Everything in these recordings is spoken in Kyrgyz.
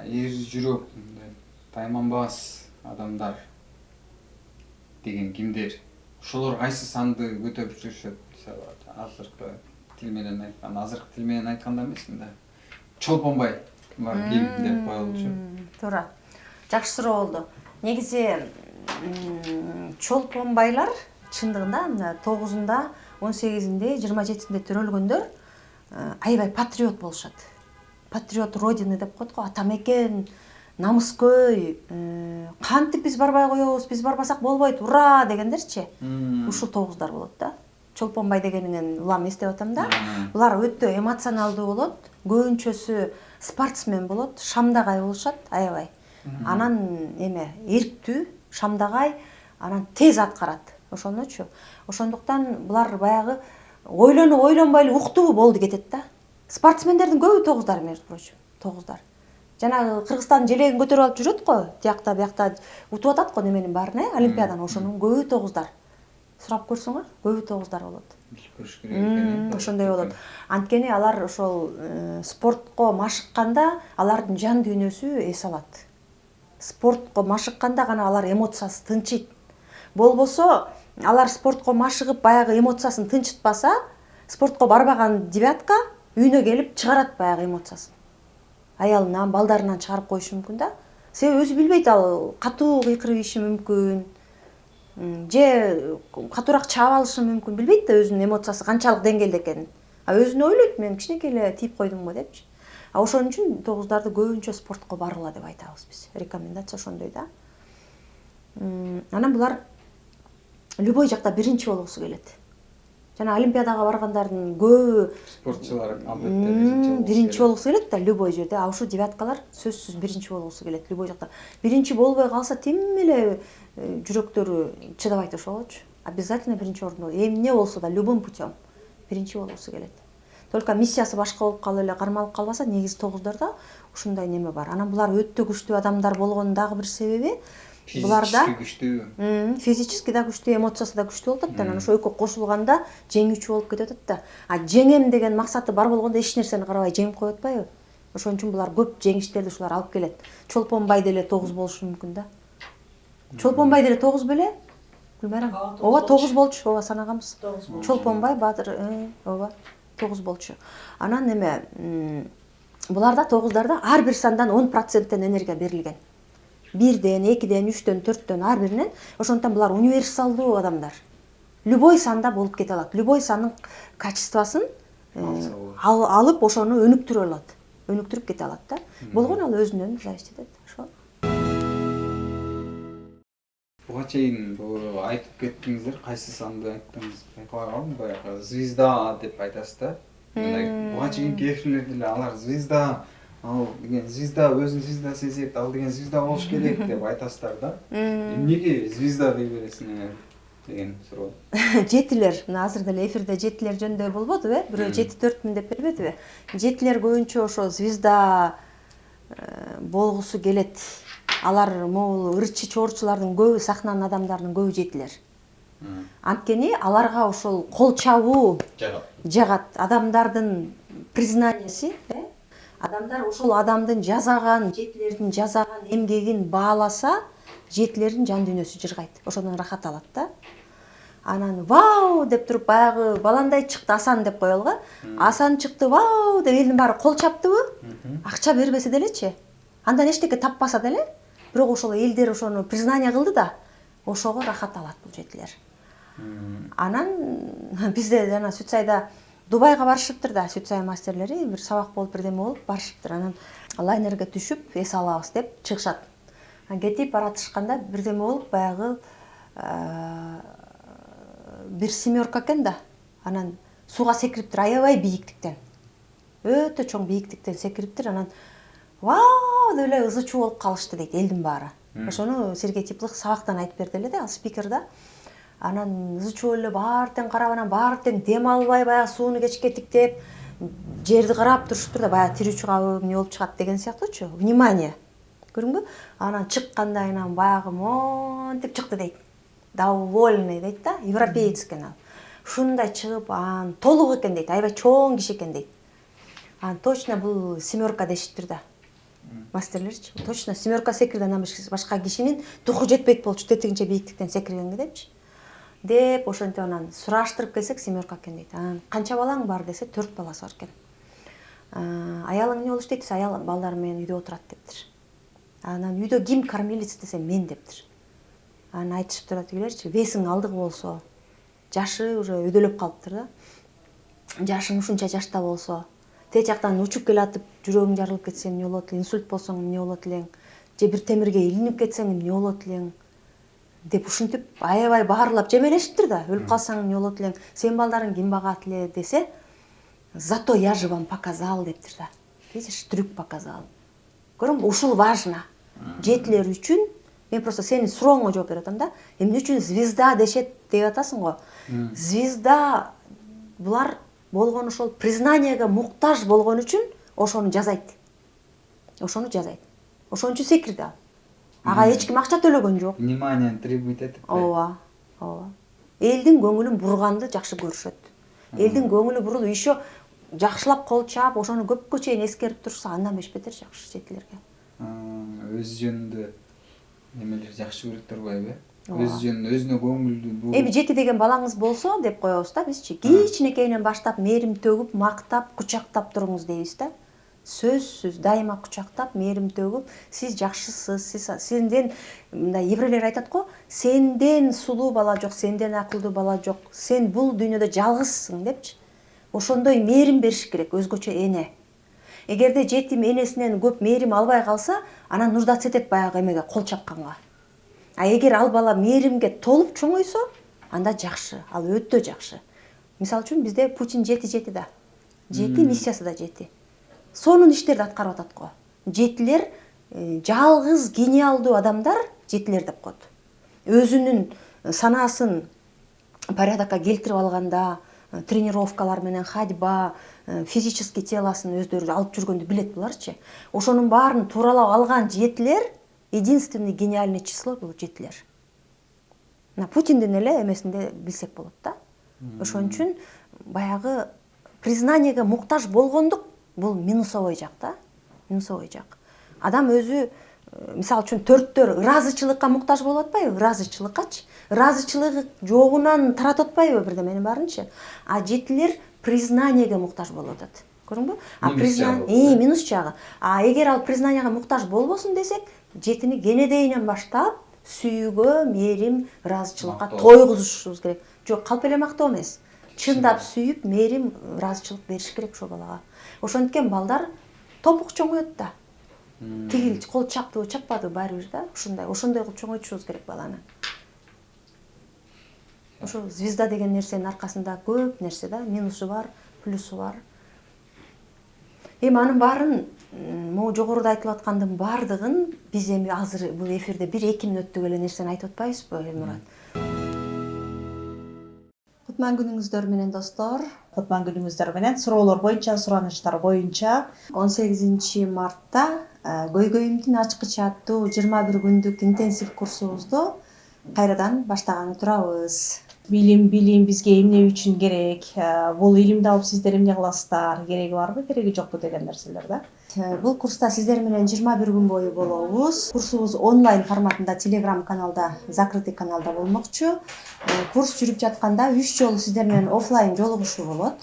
эр жүрөк тайманбас адамдар деген кимдер? Ошолор кайсы санды көтөрүп жүрүшөт? Азыркы тил менен айтканда эмесмин да. Чолпонбай бар ким деп коелучу. Туура. Жакшы суроо болду. Негизи чолпонбайлар чындыгында мына 9-ында, 18-inde, 27-inde төрөлгөндөр аябай патриот болушат. Патриот родины деп коет го, атамекен, намыскөй, кантип биз барбай коебуз, биз барбасак болбойт, ура дегендерчи. Ушул 9-дар болот да. Чолпонбай дегенин улам эстеп атам да. Булар өтө эмоционалдуу болот, көбүнчөсү спортсмен болот, шамдагай болушат, аябай. Анан эрктүү, шамдагай, анан тез аткарат. Ошонучу. Ошондуктан булар баягы ойлонбой эле уктуу болду кетет да. Спортсмендердин көбү 9-дар, между прочим, 9-дар. Жанагы Кыргызстандын желегин көтөрүп алып жүрөт го, тиякта биякта утуп атат го неменин баарын, Олимпиаданы, ошонун көбү 9-дар. Сурап көрсөңөр, көбү 9-дар болот. Көрүш керек экен. Ошондой болот. Анткени алар ошол спортко машыкканда алардын жан дүйнөсү эс алат. Спортко машыкканда гана алар эмоциясы тынчыйт. Болбосо алар спортко машыгып баягы эмоциясын тынчытпаса, спортко барбаган девятка үйүнө келип чыгарат баягы эмоциясын. Аялынан, балдарынан чыгарып коюшу мүмкүн да. Себеби өзү билбейт, ал катуу кыйкырып ийиши мүмкүн. Же катуураак чаап алышы мүмкүн, билбейт да өзүнүн эмоциясы канчалык деңгээлде экенин. Өзүнө ойлойт, мен кичинекей эле тийип койдум го депчи. Ошон үчүн 9-дарды көбүнчө спортко баргыла деп айтабыз биз. Рекомендация ошондой да. Анан булар любой жакта биринчи болгусу келет. Жана Олимпиадага баргандардын көбү спортчулар албетте биринчи болгусу келет да, любой жерде. А ушул девяткалар сөзсүз биринчи болгусу келет любой жакта. Биринчи болбой калса тим эле жүрөктөрү чыдабайт ошолочу. Обязательно биринчи орунду. Эмне болсо да любым путем биринчи болгусу келет. Только миссиясы башка болуп калып эле кармалып калбаса, негизи 9-дарда ушундай неме бар. Анан булар өтө күчтүү адамдар болгонун дагы бир себеби буларда физически да күчтүү, эмоциясы да күчтүү болуп атат. Анан ошо экөө кошулганда жеңүүчү болуп кетип атат да. А жеңем деген максаты бар болгондо эч нерсени карабай жеңип коюп атпайбы? Ошон үчүн булар көп жеңиштерди ушулар алып келет. Чолпонбай деле 9 болушу мүмкүн да. Чолпонбай деле 9 беле? Гүлмайрам. Ооба 9 болчу, ооба санаганбыз. Чолпонбай Баатыр, ооба 9 болчу. Анан буларда 9-дарда ар бир сандан 10% энергия берилген. 1-ден, 2-ден, 3-дөн, 4-төн ар биринен. Ошондуктан булар универсалдуу адамдар. Любой санда болуп кете алат. Любой сандын качествосын алып ошону өнүктүрө алат. Өнүктүрүп кете алат да. Болгону ал өзүнөн зависит этет. Ошо. Буга чейин айтып кеттиңиздер, кайсы санды айттыңыз? Байкабагам, баягы звезда деп айтасыз да. Буга чейинки эфирлерде эле алар звезда, ал деген звезда өзүн звезда сезет, ал деген звезда болуш керек деп айтасыздар да. Эмнеге звезда дей бересиңер деген суроо. Жетилер, мына азыр деле эфирде жетилер жөнүндө болбодубу, бирөө 7-4 деп бербедиби? Жетилер көбүнчө ошо звезда болгусу келет. Алар могул ырчы чоорчулардын көбү, сахнанын адамдарынын көбү жетилер. Анткени аларга ошол кол чабуу жагат. Адамдардын признаниясы, адамдар ошол адамдын жасаган, жетилердин жасаган эмгегин бааласа, жетилердин жан дүйнөсү жыргайт. Ошондон рахат алат да. Анан вау деп туруп баягы баландай чыкты Асан деп коелуго. Асан чыкты, вау деп элдин баары кол чаптыбы? Акча бербесе делечи. Андан эчтеке таппаса деле, бирок ошол элдер ошону признание кылды да, ошого рахат алат бул жетилер. Анан бизде жана Сүт сайда Дубайга барышыптыр да, Сүт сай мастерлери бир сабак болуп бирдеме болуп барышыптыр. Анан лайнерге түшүп эс алабыз деп чыгышат. Кетип баратышканда бирдеме болуп баягы бир семерка экен да. Анан сууга секириптир аябай бийиктиктен. Өтө чоң бийиктиктен секириптир. Анан вау деп эле ызы чуу болуп калышты дейт элдин баары. Ошону Сергей Теплых сабактан айтып берди эле да, ал спикер да. Анан ызы чуу эле баары тең карап, анан баары тең дем албай баягы сууну кечке тиктеп, жерди карап туруштур да, баягы тирүүчү кабы эмне болуп чыгат деген сыяктуучу. Внимание. Көрдүңбү? Анан чыкканда анан баягы монтип чыкты дейт. Довольный дейт да, европеец экен ал. Ушундай чыгып, толук экен дейт, аябай чоң киши экен дейт. Точно бул семерка дешиптир да. мастерлерчи точно 7 секирген башка кишинин духу жетпейт болчу тетигинче бийиктиктен секиргенге депчи деп ошентип анан сураштырып келсек 7 экен дейт. Анан канча балаң бар десе 4 баласы бар экен. Аялың эмне болуш дейт, аял балдар менен үйдө отурат дептир. Анан үйдө ким кормилец десе мен дептир. Анан айтышыптыр да тигилерчи, весиң алдыгы болсо, жашы уже өйдөлөп калыптыр да. Жашың ушунча жашта болсо, тээ жактан учуп келатып жүрөгүң жарылып кетсе эмне болот элең, инсульт болсоң эмне болот элең, же бир темирге илинип кетсең эмне болот элең деп ушинтип аябай баарлап жемелешиптир да. Өлүп калсаң эмне болот элең, сен балдарың ким багат эле десе, зато я же вам показал дептир да. Видишь, трюк показал. Көрөңбү, ушул важно. Жетилер үчүн мен просто сенин сурооңо жооп берип атам да. Эмне үчүн звезда дешет деп атасың го. Звезда булар болгон ошол признаниеге муктаж болгон үчүн ошону жазайт. Ошону жазайт. Ошон үчүн секирди ал. Ага эч ким акча төлөгөн жок. Внимание требует этип. Ооба, ооба. Элдин көңүлүн бурганды жакшы көрүшөт. Элдин көңүлү бурулуп, еще жакшылап кол чаап, ошону көпкө чейин эскерип турса, андан беш бетер жакшы жетилерге. Өз жөнүндө немелер жакшы көрөт турбайбы? Өз жөнүндө өзүнө көңүлдүү болуп. Эми жети деген балаңыз болсо деп коебуз да бизчи. Кичинекейинен баштап мээрим төгүп, мактап, кучактап туруңуз дейбиз да. Сөзсүз дайыма кучактап, мээрим төгүп, сиз жакшысыз, сенден мындай еврейлер айтат го, сенден сулуу бала жок, сенден акылдуу бала жок, сен бул дүйнөдө жалгызсың депчи. Ошондой мээрим бериш керек, өзгөчө эне. Эгерде жетим энесинен көп мээрим албай калса, анан нуждаться этет баягы эмеге, кол чапканга. А эгер ал бала мээримге толуп чоңойсо, анда жакшы, ал өтө жакшы. Мисалы үчүн бизде Путин жети да. Жети миссиясы да жети. Сонун иштерди аткарып атат го. Жетилер жалгыз гениалдуу адамдар жетилер деп коет. Өзүнүн санаасын порядокко келтирип алганда, тренировкалар менен ходьба, физический телосын өздөрү алып жүргөндү билет буларчы. Ошонун баарын тууралап алган жетилер единственный гениальный число бул жетилер. Путиндин эле эмесинде билсек болот да. Ошон үчүн баягы признаниеге муктаж болгондук бул минусовой жак да. Минусовой жак. Адам өзү мисалы үчүн төрттөр ыраазычылыкка муктаж болуп атпайбы? Ыраазычылыккачы. Ыраазычылыгы жогунан таратып атпайбы бирдеменин баарынчы? А жетилер признаниеге муктаж болуп атат. Көрдүңбү? Минус жагы. А эгер ал признаниеге муктаж болбосун десек, жетини кенедейинен баштап сүйүүгө, мээрим, ыраазычылыкка тойгузушубуз керек. Жок, калп эле мактоо эмес. Чындап сүйүп, мээрим, ыраазычылык бериш керек ошол балага. Ошондуктан балдар топук чоңоет да. Тигил кол чаптыбы, чаппадыбы баары бир да. Ошондой кылып чоңойтушубуз керек баланы. Ошо звезда деген нерсенин аркасында көп нерсе да, минусу бар, плюсу бар. Эми анын баарын, могу жогоруда айтылып аткандын баардыгын биз эми азыр бул эфирде 1-2 мүнөттүк эле нерсени айтып атпайбызбы, Элмурат? Кутман күнүңүздөр менен достор. Кутман күнүңүздөр менен суроолор боюнча, суранычтар боюнча 18 мартта көйгөйүмдүн ачкычы аттуу 21 күндүк интенсив курсубузду кайрадан баштаганы турабыз. Билим бизге эмне үчүн керек? Бул илимди алып сиздер эмне кыласыздар? Кереги барбы, кереги жокпу деген нерселер да. Бул курста сиздер менен 21 күн бою болобуз. Курсубуз онлайн форматында Telegram каналда, закрытый каналда болмокчу. Курс жүрүп жатканда 3 жолу сиздер менен офлайн жолугушуу болот.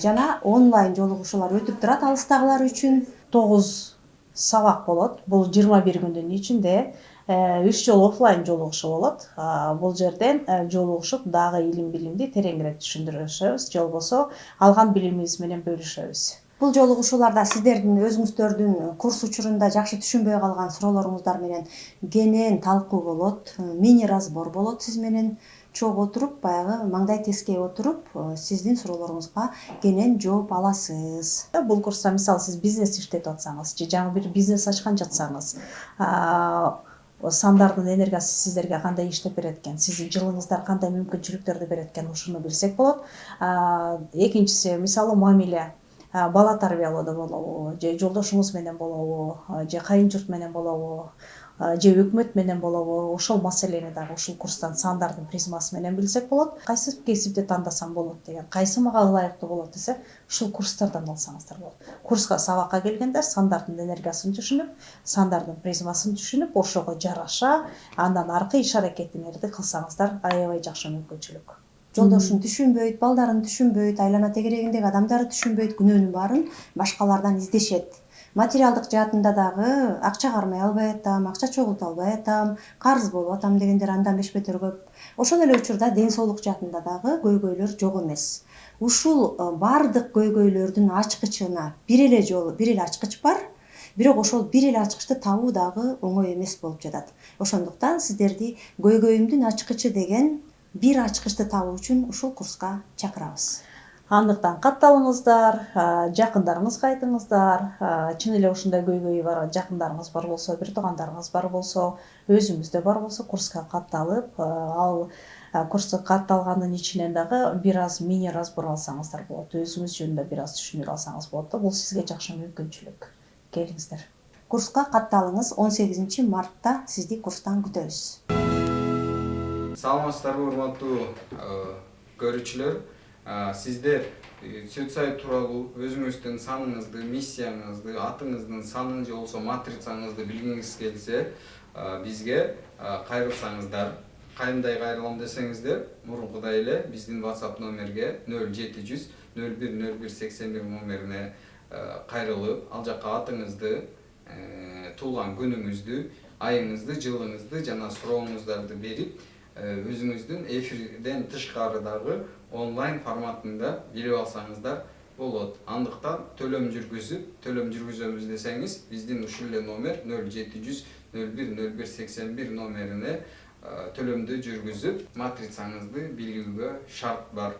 Жана онлайн жолугушуулар өтүп турат алыстагылар үчүн. 9 сабак болот. Бул 21 күндүн ичинде 3 жолу офлайн жолугушуу болот. Бул жерден жолугушуп дагы илим билимди тереңирээк түшүндүрүшөбүз, же болбосо алган билимибиз менен бөлүшөбүз. Бул жолугушууларда сиздердин өзүңүздөрдүн курс учурунда жакшы түшүнбөй калган суроолоруңуздар менен кенен талкуу болот, мини разбор болот сиз менен чогуу отуруп, баягы маңдай тескей отуруп, сиздин суроолоруңузга кенен жооп аласыз. Бул курста мисалы сиз бизнес иштетип атсаңыз, же жаңы бир бизнес ачкан жатсаңыз, сандардын энергиясы сиздерге кандай иштеп берет экен, сиздин жылыңыздар кандай мүмкүнчүлүктөрдү берет экен, ушуну билсек болот. Экинчиси, мисалы мамиле, бала тарбиялоодо болобу, же жолдошуңуз менен болобу, же кайын журт менен болобу, же өкмөт менен болобу, ошол маселени дагы ушул курстан сандардын призмасы менен билсек болот. Кайсы кесипти тандасам болот деген, кайсы мага ылайыктуу болот десе, ушул курстардан алсаңыздар болот. Курска сабакка келгендер сандардын энергиясын түшүнүп, сандардын призмасын түшүнүп, ошого жараша андан аркы иш аракетиңерди кылсаңыздар аябай жакшы мүмкүнчүлүк. Жолдошун түшүнбөйт, балдарын түшүнбөйт, айлана тегерегиндеги адамдары түшүнбөйт, күнөөнүн баарын башкалардан издешет. Материалдык жаатында дагы акча кармай албай атам, акча чогулта албай атам, карыз болуп атам дегендер андан бешбетер көп. Ошол эле учурда ден соолук жаатында дагы көйгөйлөр жок эмес. Ушул бардык көйгөйлөрдүн ачкычына бир эле ачкыч бар. Бирок ошол бир эле ачкычты табуу дагы оңой эмес болуп жатат. Ошондуктан сиздерди көйгөйүмдүн ачкычы деген бир ачкычты табуу үчүн ушул курска чакырабыз. Андыктан катталыңыздар, жакындарыңызга айтыңыздар. Чын эле ушундай көйгөйү бар жакындарыңыз бар болсо, бир туугандарыңыз бар болсо, өзүңүздө бар болсо курска катталып, ал курска катталгандын ичинен дагы бир аз мини разбор алсаңыздар болот. Өзүңүз жөнүндө бир аз түшүнүп алсаңыз болот да, бул сизге жакшы мүмкүнчүлүк. Келиңиздер. Курска катталыңыз, 18 мартта сизди курстан күтөбүз. Саламатсыздарбы, урматтуу көрүүчүлөр. Сиздер сөт сайт тууралуу өзүңүздүн саныңызды, миссияңызды, атыңыздын санын же болбосо матрицаңызды билгиңиз келсе, бизге кайрылсаңыздар. Кандай кайрылам десеңиздер, мурункудай эле биздин WhatsApp номерге 0700 01 01 81 номерине кайрылып, ал жакка атыңызды, туулган күнүңүздү, айыңызды, жылыңызды жана сурооңуздарды берип, өзүңүздүн эфирден тышкары дагы онлайн форматында билип алсаңыздар болот. Андыктан төлөм жүргүзөбүз десеңиз, биздин ушул эле номер 0700 01 01 81 номерине төлөмдү жүргүзүп, матрицаңызды билүүгө шарт бар.